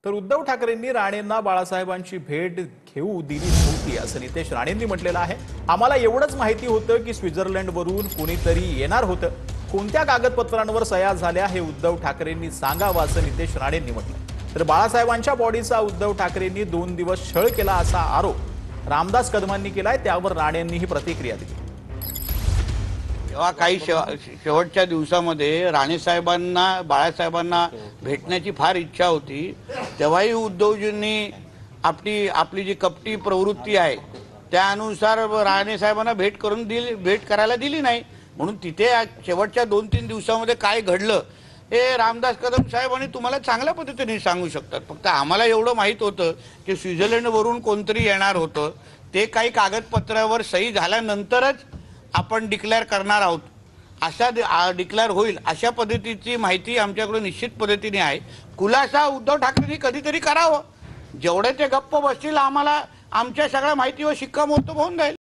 तर उद्धव ठाकरेंनी राणेंना बाळासाहेबांची भेट घेऊ दिली नव्हती असं नितेश राणेंनी म्हटलेलं आहे। आम्हाला एवढंच माहिती होतं की स्वित्झर्लंडवरून कोणीतरी येणार होतं, कोणत्या कागदपत्रांवर सह्या झाल्या हे उद्धव ठाकरेंनी सांगावं असं नितेश राणेंनी म्हटलं। तर बाळासाहेबांच्या बॉडीचा उद्धव ठाकरेंनी 2 दिवस छळ केला असा आरोप रामदास कदमांनी केलाय, त्यावर राणेंनीही प्रतिक्रिया दिली। तेव्हा काही शेवटच्या दिवसामध्ये राणेसाहेबांना बाळासाहेबांना भेटण्याची फार इच्छा होती, तेव्हाही उद्धवजींनी आपली जी कपटी प्रवृत्ती आहे त्यानुसार राणेसाहेबांना भेट करायला दिली नाही। म्हणून तिथे शेवटच्या 2-3 दिवसामध्ये काय घडलं हे रामदास कदम साहेबांनी तुम्हाला चांगल्या पद्धतीने सांगू शकतात। फक्त आम्हाला एवढं माहित होतं की स्वित्झर्लंडवरून कोणतरी येणार होतं, ते काही कागदपत्रावर सही झाल्यानंतरच आपण डिक्लेअर करणार आहोत, अशा डिक्लेअर होईल अशा पद्धतीची माहिती आमच्याकडे निश्चित पद्धतीने आहे। खुलासा उद्धव ठाकरेंनी कधीतरी करावं, जेवढे ते गप्प बसतील आम्हाला आमच्या सगळ्या माहितीवर शिक्कामोर्तब होऊन जाईल।